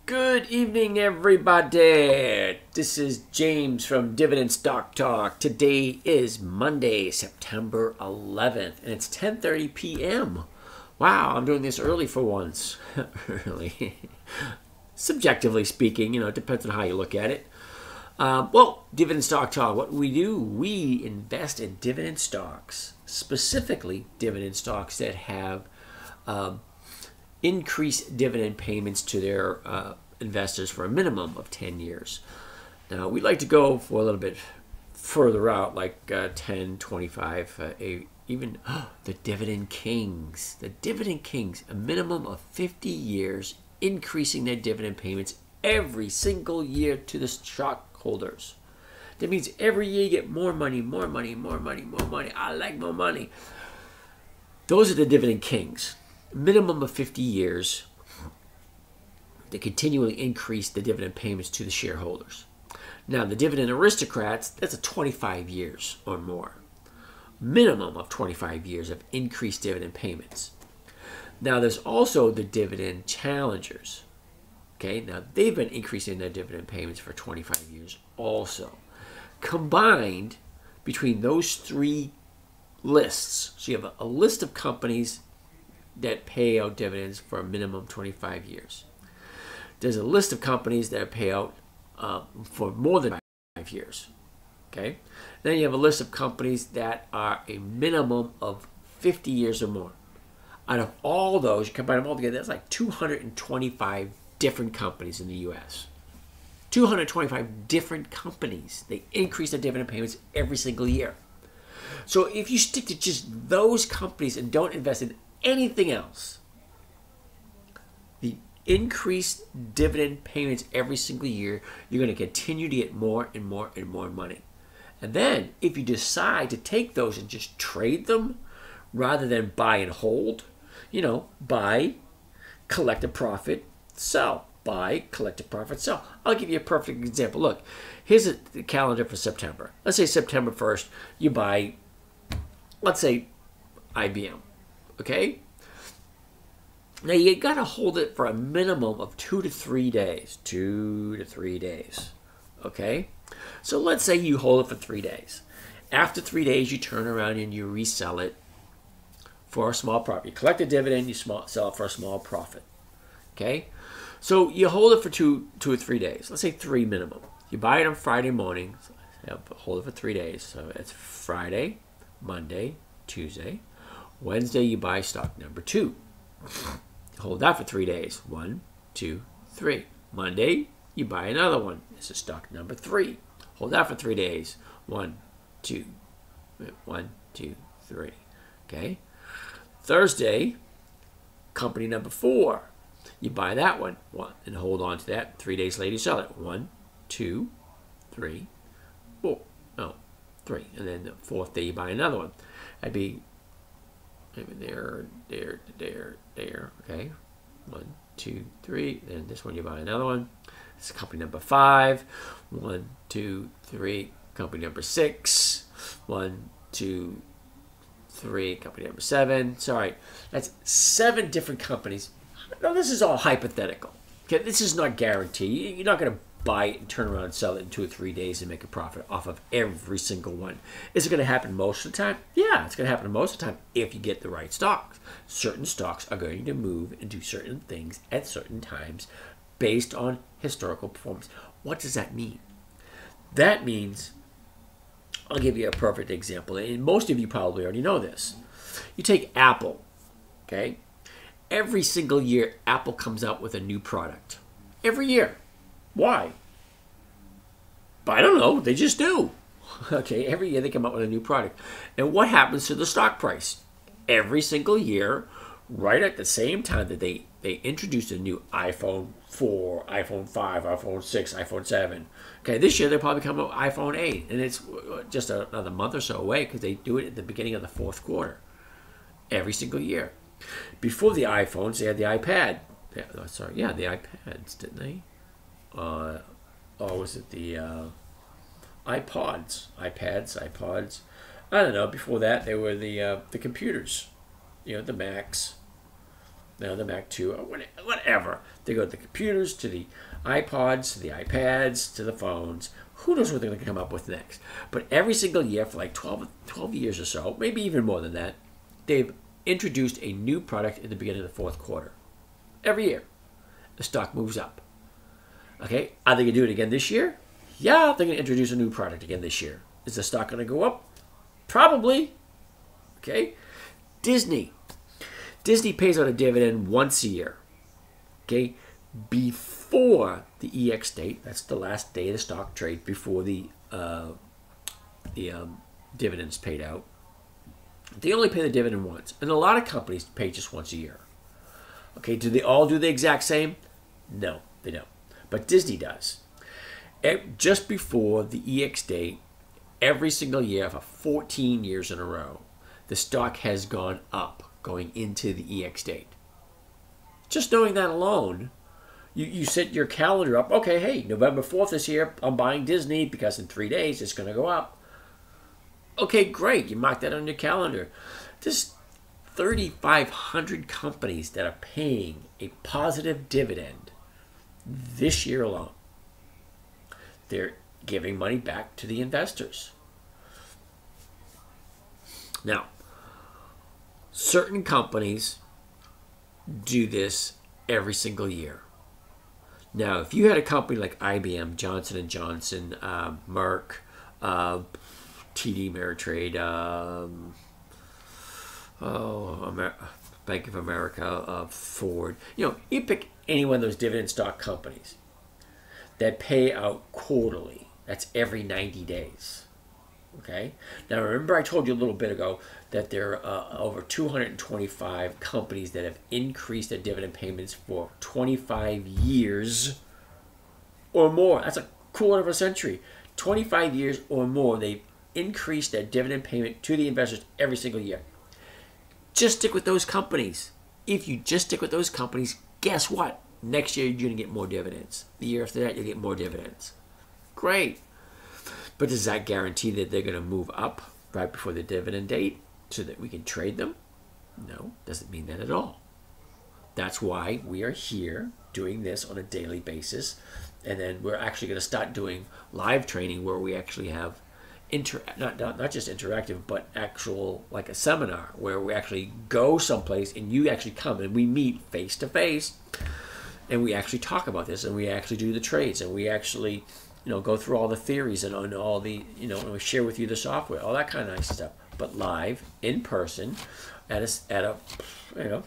Good evening, everybody. This is James from Dividend Stock Talk. Today is Monday, September 11th, and it's 10:30 p.m. Wow, I'm doing this early for once. Early. Subjectively speaking, it depends on how you look at it. Dividend Stock Talk, what we do, we invest in dividend stocks, specifically dividend stocks that have increased dividend payments to their investors for a minimum of 10 years. Now, we'd like to go for a little bit further out, like 10, 25, even the Dividend Kings. The Dividend Kings, a minimum of 50 years, increasing their dividend payments every single year to the stockholders. That means every year you get more money, more money, more money, more money. I like more money. Those are the Dividend Kings. Minimum of 50 years to continually increase the dividend payments to the shareholders. Now, the Dividend Aristocrats, that's a 25 years or more. Minimum of 25 years of increased dividend payments. Now, there's also the Dividend Challengers. Okay, now they've been increasing their dividend payments for 25 years also. Combined between those three lists, so you have a list of companies that pay out dividends for a minimum of 25 years. There's a list of companies that pay out for more than 5 years. Okay? Then you have a list of companies that are a minimum of 50 years or more. Out of all those, you combine them all together, that's like 225 different companies in the U.S. 225 different companies. They increase their dividend payments every single year. So if you stick to just those companies and don't invest in anything else, the increased dividend payments every single year, you're going to continue to get more and more and more money. And then if you decide to take those and just trade them rather than buy and hold, buy, collect a profit, sell. Buy, collect a profit, sell. I'll give you a perfect example. Look, here's the calendar for September. Let's say September 1st, you buy, let's say, IBM. Okay? Now, you got to hold it for a minimum of 2 to 3 days. 2 to 3 days. Okay? So let's say you hold it for 3 days. After 3 days, you turn around and you resell it for a small profit. You collect a dividend, you sell it for a small profit. Okay? So you hold it for 2 or 3 days. Let's say 3 minimum. You buy it on Friday morning. Hold it for 3 days. So it's Friday, Monday, Tuesday. Wednesday, you buy stock number 2. Hold that for 3 days. 1, 2, 3. Monday, you buy another one. This is stock number 3. Hold that for 3 days. 1, 2, 1, 2, 3. Okay. Thursday, company number 4. You buy that one and hold on to that. 3 days later, you sell it. 1, 2, 3, 4. No, 3. And then the 4th day, you buy another one. That'd be there. Okay. 1, 2, 3. Then this one, you buy another one. This is company number 5. 1, 2, 3. Company number 6. 1, 2, 3. Company number 7. Sorry, that's 7 different companies. Now, this is all hypothetical. Okay, this is not guaranteed. You're not going to buy it and turn around and sell it in 2 or 3 days and make a profit off of every single one. Is it going to happen most of the time? Yeah, it's going to happen most of the time if you get the right stocks. Certain stocks are going to move and do certain things at certain times based on historical performance. What does that mean? That means, I'll give you a perfect example, and most of you probably already know this. You take Apple, okay? Every single year, Apple comes out with a new product. Every year. Why? I don't know. They just do. Okay, every year they come out with a new product. And what happens to the stock price? Every single year, right at the same time that they introduce a new iPhone 4, iPhone 5, iPhone 6, iPhone 7. Okay, this year they'll probably come out with iPhone 8. And it's just another month or so away because they do it at the beginning of the 4th quarter. Every single year. Before the iPhones, they had the iPad. The iPads, didn't they? Or was it the iPods? iPads. I don't know. Before that, they were the computers. The Macs. the Mac 2, or whatever. They go to the computers, to the iPods, to the iPads, to the phones. Who knows what they're going to come up with next? But every single year for like 12 years or so, maybe even more than that, they've introduced a new product in the beginning of the fourth quarter. Every year, the stock moves up. Okay, are they going to do it again this year? Yeah, they're going to introduce a new product again this year. Is the stock going to go up? Probably. Okay, Disney pays out a dividend once a year. Okay, before the EX date, that's the last day of the stock trade before the dividends paid out. They only pay the dividend once, and a lot of companies pay just once a year. Okay, do they all do the exact same? No, they don't. But Disney does. Just before the EX date, every single year for 14 years in a row, the stock has gone up going into the EX date. Just knowing that alone, you set your calendar up. Okay, hey, November 4th is here. I'm buying Disney because in 3 days it's going to go up. Okay, great. You mark that on your calendar. There's 3,500 companies that are paying a positive dividend this year alone. They're giving money back to the investors. Now, certain companies do this every single year. Now, if you had a company like IBM, Johnson & Johnson, Merck, TD Ameritrade, Bank of America, Ford, you pick any one of those dividend stock companies that pay out quarterly. That's every 90 days. Okay. Now, remember I told you a little bit ago that there are over 225 companies that have increased their dividend payments for 25 years or more. That's a quarter of a century. 25 years or more, they've increased their dividend payment to the investors every single year. Just stick with those companies. If you just stick with those companies, guess what? Next year, you're going to get more dividends. The year after that, you'll get more dividends. Great. But does that guarantee that they're going to move up right before the dividend date so that we can trade them? No, doesn't mean that at all. That's why we are here doing this on a daily basis. And then we're actually going to start doing live training where we actually have not just interactive, but actual, like a seminar where we actually go someplace and you actually come and we meet face to face and we actually talk about this and we actually do the trades and we actually go through all the theories and all the, and we share with you the software, all that kind of nice stuff. But live, in person, at a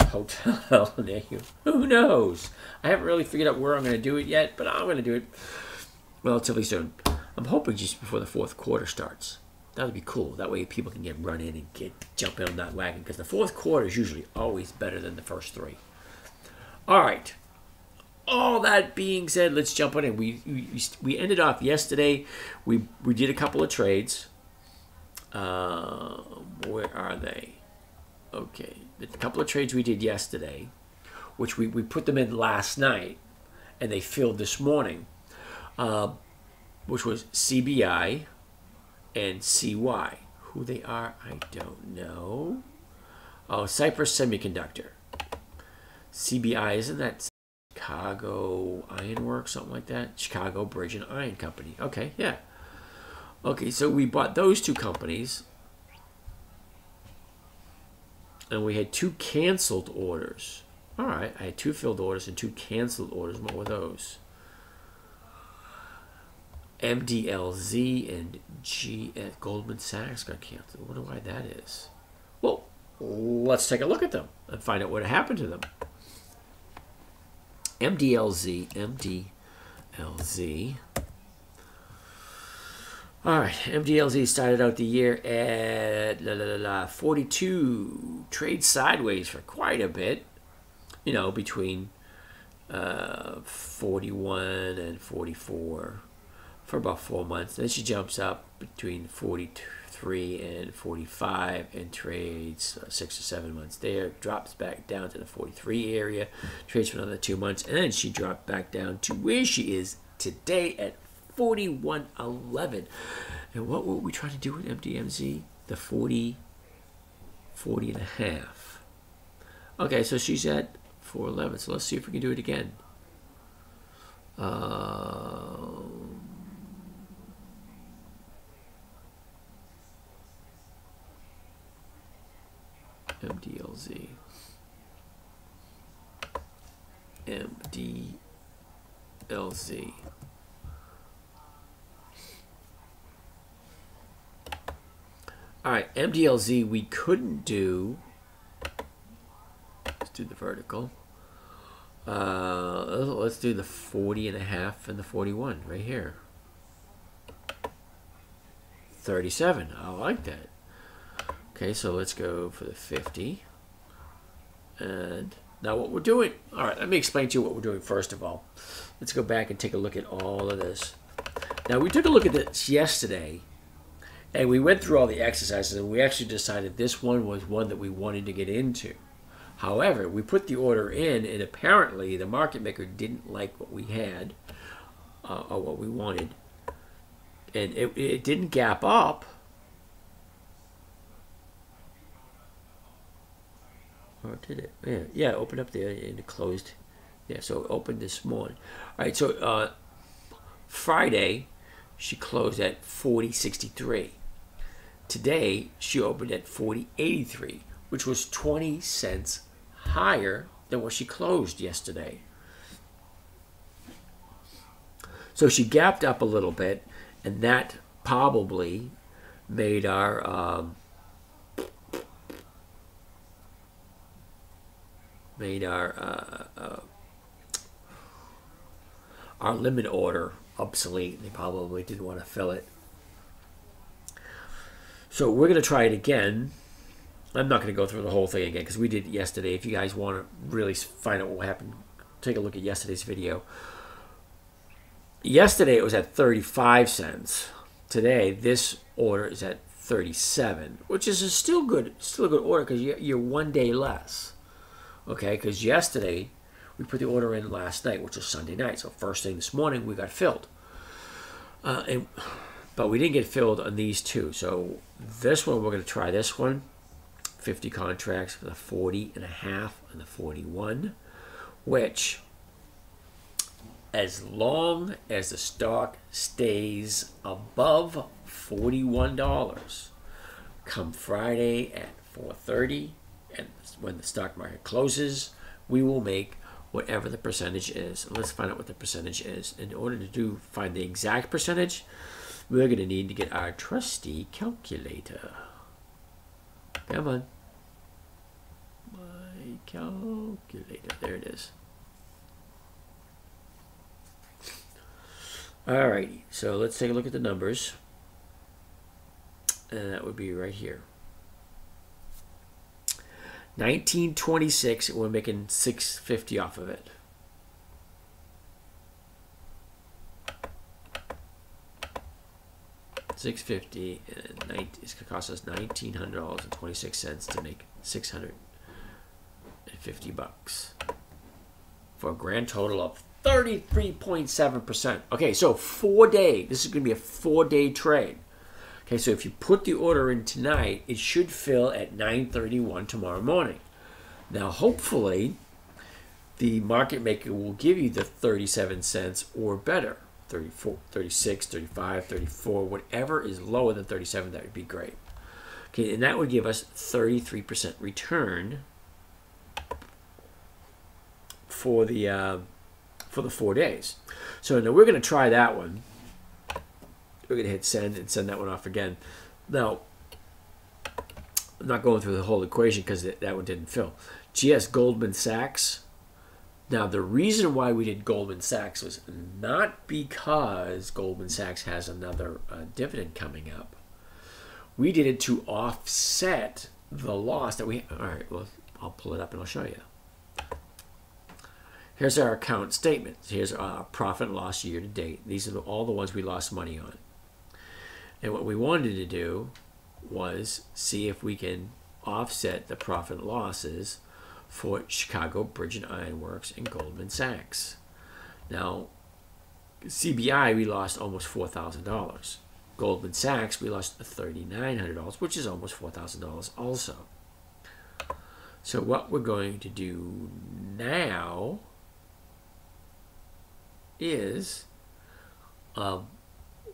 hotel near you. Who knows? I haven't really figured out where I'm going to do it yet, but I'm going to do it relatively soon. I'm hoping just before the fourth quarter starts. That would be cool. That way people can get run in and jump in on that wagon because the fourth quarter is usually always better than the first three. All right. All that being said, let's jump on in. We ended off yesterday. We did a couple of trades. Where are they? Okay, the couple of trades we did yesterday, which we put them in last night, and they filled this morning, which was CBI and CY. Who they are, I don't know. Oh, Cypress Semiconductor. CBI, isn't that Chicago Iron Works, something like that? Chicago Bridge and Iron Company. Okay, yeah. Okay, so we bought those two companies. And we had 2 canceled orders. All right, I had 2 filled orders and 2 canceled orders. What were those? MDLZ and Goldman Sachs got canceled. I wonder why that is. Well, let's take a look at them and find out what happened to them. MDLZ. All right, MDLZ started out the year at 42, trade sideways for quite a bit, between 41 and 44 for about 4 months. Then she jumps up between 43 and 45 and trades 6 or 7 months there, drops back down to the 43 area, trades for another 2 months, and then she dropped back down to where she is today at 41.11. And what were we trying to do with MDMZ? The 40 and a half. Okay, so she's at 411. So let's see if we can do it again. MDLZ. MDLZ. All right, MDLZ we couldn't do. Let's do the vertical. Let's do the 40.5 and the 41 right here. 37. I like that. Okay, so let's go for the 50. And now what we're doing. All right, let me explain to you what we're doing first of all. Let's go back and take a look at all of this. Now, we took a look at this yesterday, and we went through all the exercises, and we actually decided this one was one that we wanted to get into. However, we put the order in, and apparently the market maker didn't like what we had, or what we wanted. And it didn't gap up. Or did it? Yeah, it opened up there and it closed. Yeah, so it opened this morning. All right, so Friday, she closed at 40.63. Today, she opened at 40.83, which was 20 cents higher than what she closed yesterday. So she gapped up a little bit, and that probably made our our limit order obsolete. They probably didn't want to fill it. So we're going to try it again. I'm not going to go through the whole thing again because we did it yesterday. If you guys want to really find out what happened, take a look at yesterday's video. Yesterday it was at 35 cents. Today this order is at 37, which is still a good order because you're 1 day less. Okay, because yesterday we put the order in last night, which was Sunday night. So first thing this morning we got filled, but we didn't get filled on these two. So this one we're going to try this one. 50 contracts for the 40.5 and the 41, which, as long as the stock stays above $41 come Friday at 4:30, and when the stock market closes, we will make whatever the percentage is. And let's find out what the percentage is. In order to find the exact percentage, we're going to need to get our trusty calculator. Come on. My calculator. There it is. Alrighty, so let's take a look at the numbers. And that would be right here. 1926, we're making $6.50 off of it. $6.50, and it's going to cost us $1,900.26 to make $650 for a grand total of 33.7%. Okay, so 4 day. This is going to be a 4-day trade. Okay, so if you put the order in tonight, it should fill at 9:31 tomorrow morning. Now, hopefully, the market maker will give you the 37 cents or better. 34, 36, 35, 34, whatever is lower than 37, that would be great. Okay, and that would give us 33% return for the 4 days. So now we're going to try that one. We're going to hit send and send that one off again. Now, I'm not going through the whole equation because that one didn't fill. GS Goldman Sachs. Now, the reason why we did Goldman Sachs was not because Goldman Sachs has another dividend coming up. We did it to offset the loss that we... All right, well, I'll pull it up and I'll show you. Here's our account statements. Here's our profit and loss year to date. These are all the ones we lost money on. And what we wanted to do was see if we can offset the profit and losses for Chicago Bridge and Iron Works and Goldman Sachs. Now, CBI, we lost almost $4,000. Goldman Sachs, we lost $3,900, which is almost $4,000 also. So what we're going to do now is we're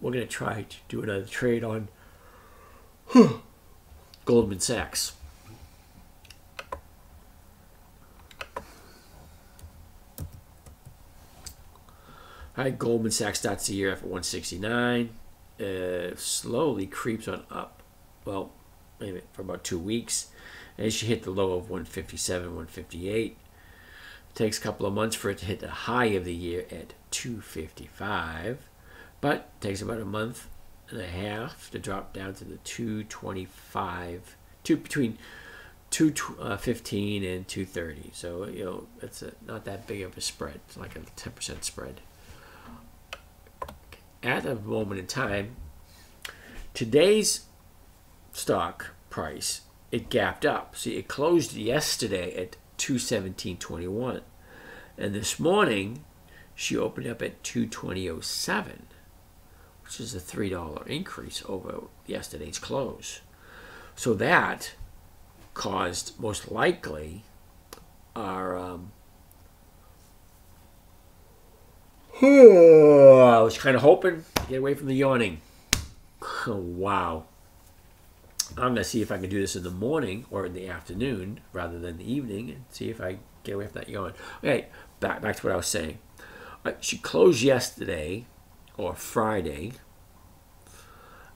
going to try to do another trade on Goldman Sachs. All right, Goldman Sachs starts the year at 169. Slowly creeps on up. Well, wait a minute, for about 2 weeks. And she hit the low of 157, 158. It takes a couple of months for it to hit the high of the year at 255. But it takes about a month and a half to drop down to the 225, between 215 and 230. So, you know, it's not that big of a spread. It's like a 10% spread. At a moment in time, today's stock price, it gapped up. See, it closed yesterday at 217.21, and this morning she opened up at 220.07, which is a $3 increase over yesterday's close. So that caused, most likely, our I was kind of hoping to get away from the yawning. Oh, wow. I'm going to see if I can do this in the morning or in the afternoon rather than the evening and see if I get away from that yawn. Okay, back to what I was saying. She closed yesterday, or Friday,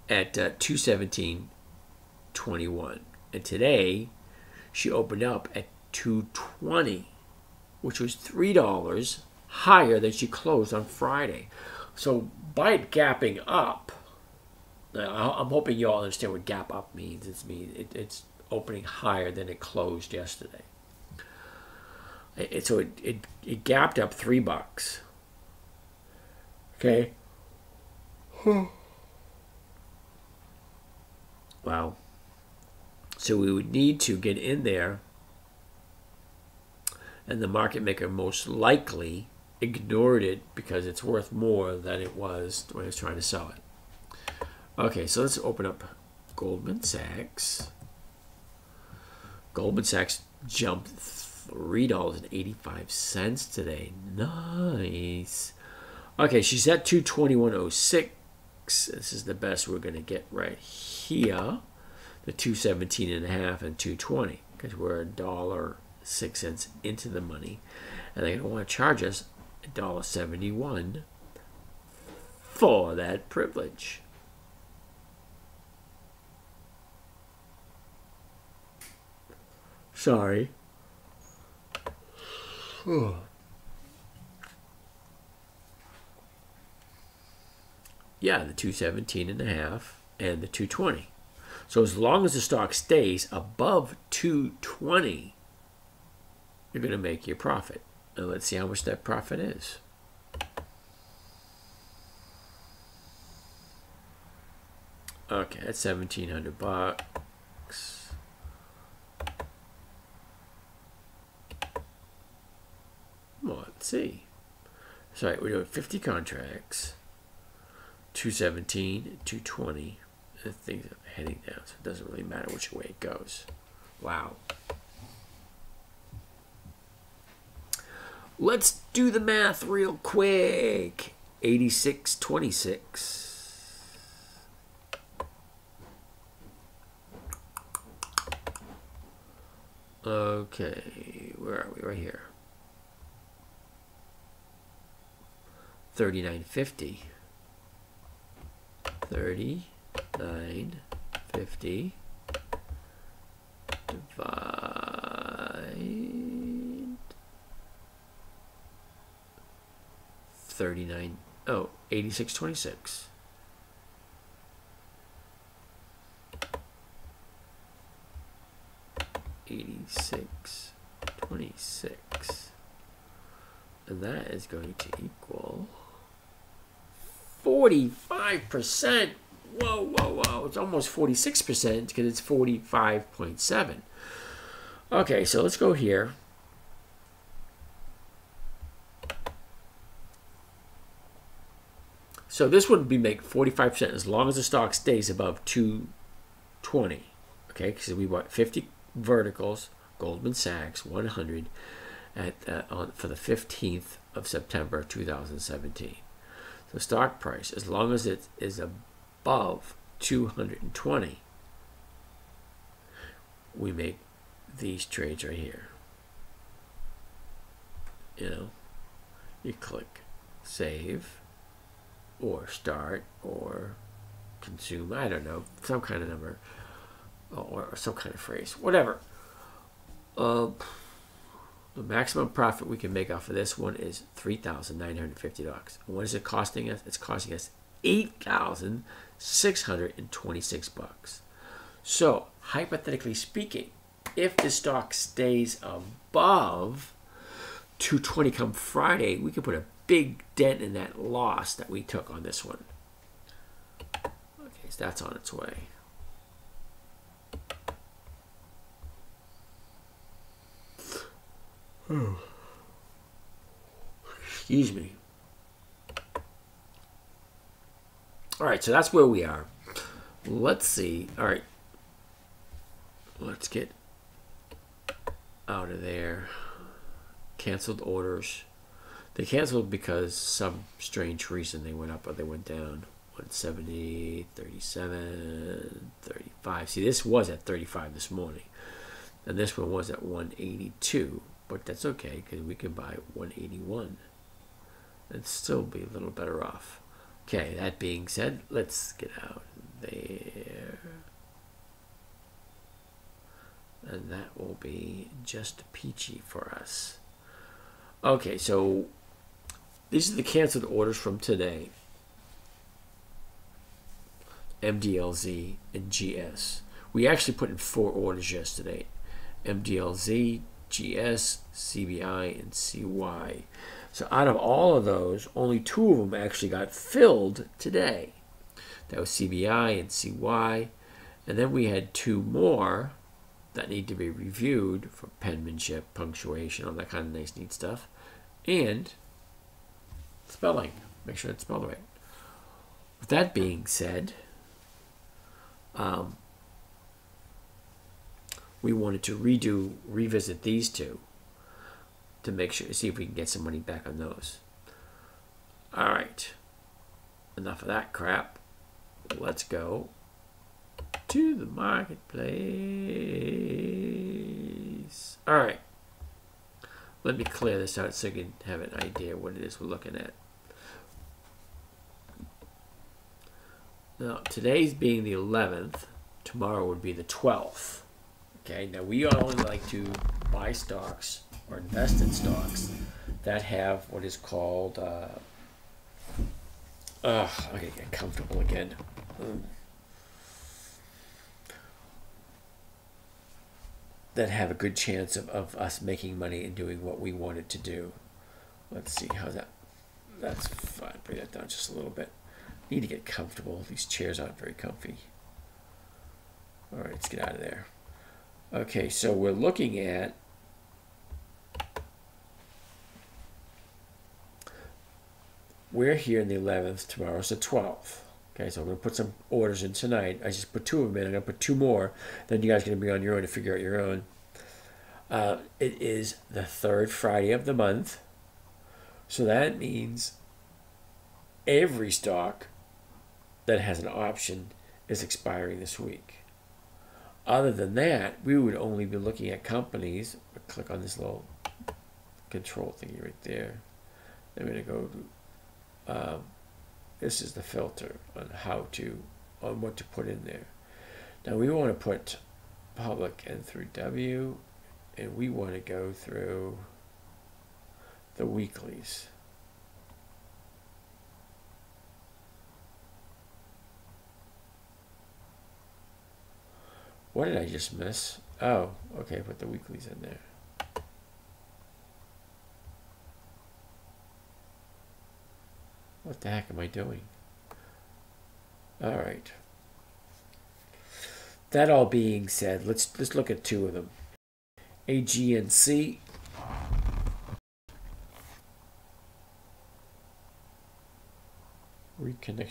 at 217.21. And today, she opened up at 220, which was $3 higher than she closed on Friday. So by it gapping up, I'm hoping you all understand what gap up means. It's opening higher than it closed yesterday. So it gapped up $3. Okay. Wow. So we would need to get in there, and the market maker most likely ignored it because it's worth more than it was when it was trying to sell it. Okay, so let's open up Goldman Sachs. Goldman Sachs jumped $3.85 today. Nice. Okay, she's at 221.06. This is the best we're going to get right here. The 217.5 and 220, because we're $1.06 into the money, and they're going to want to charge us $1.71 for that privilege. Sorry. Yeah, the 217.5 and the 220. So as long as the stock stays above 220, you're going to make your profit. Now let's see how much that profit is. Okay, that's $1,700. Well, let's see. Sorry, we're doing 50 contracts. 217, 220. The things are heading down, so it doesn't really matter which way it goes. Wow. Let's do the math real quick. 86.26. Okay, where are we? Right here. 39.50. 39.50 divide 39. Oh, 86.26. $86.26, and that is going to equal 45%. Whoa, whoa, whoa. It's almost 46% because it's 45.7. Okay, so let's go here. So this would be make 45% as long as the stock stays above 220. Okay, because we bought 50 verticals, Goldman Sachs, 100, for the 15th of September 2017. So stock price, as long as it is above 220, we make these trades right here. You click save or start or consume, I don't know, some kind of number or some kind of phrase, whatever. The maximum profit we can make off of this one is $3,950. What is it costing us? It's costing us $8,626. So, hypothetically speaking, if the stock stays above 220 come Friday, we can put a big dent in that loss that we took on this one. Okay, so that's on its way. Excuse me. All right, so that's where we are. Let's see. All right. Let's get out of there. Canceled orders. They canceled because some strange reason they went up or they went down. 170, 37, 35. See, this was at 35 this morning. And this one was at 182. But that's okay because we can buy 181 and still be a little better off. Okay, that being said, let's get out there. And that will be just peachy for us. Okay, so these are the canceled orders from today. MDLZ and GS. We actually put in 4 orders yesterday. MDLZ, GS, CBI, and CY. So out of all of those, only 2 of them actually got filled today. That was CBI and CY. And then we had 2 more that need to be reviewed for penmanship, punctuation, all that kind of nice, neat stuff. And spelling. Make sure it's spelled right. With that being said, we wanted to revisit these 2 to make sure, see if we can get some money back on those. All right, enough of that crap. Let's go to the marketplace. All right, let me clear this out so you can have an idea what it is we're looking at. Now, today's being the 11th, tomorrow would be the 12th. Okay, now we only like to buy stocks or invest in stocks that have what is called, I gotta get comfortable again. That have a good chance of us making money and doing what we wanted to do. Let's see how that's fine. Bring that down just a little bit. Need to get comfortable. These chairs aren't very comfy. All right, let's get out of there. Okay, so we're looking at we're here in the 11th, tomorrow's the 12th. Okay, so I'm going to put some orders in tonight. I just put 2 of them in. I'm going to put 2 more. Then you guys are going to be on your own to figure out your own. It is the 3rd Friday of the month. So that means every stock that has an option is expiring this week. Other than that, we would only be looking at companies. Click on this little control thingy right there. I'm going to go to, this is the filter on what to put in there. Now we want to put public and through W, and we want to go through the weeklies. What did I just miss? Oh, okay, put the weeklies in there. What the heck am I doing? All right. That all being said, let's look at 2 of them. AGNC. Reconnection.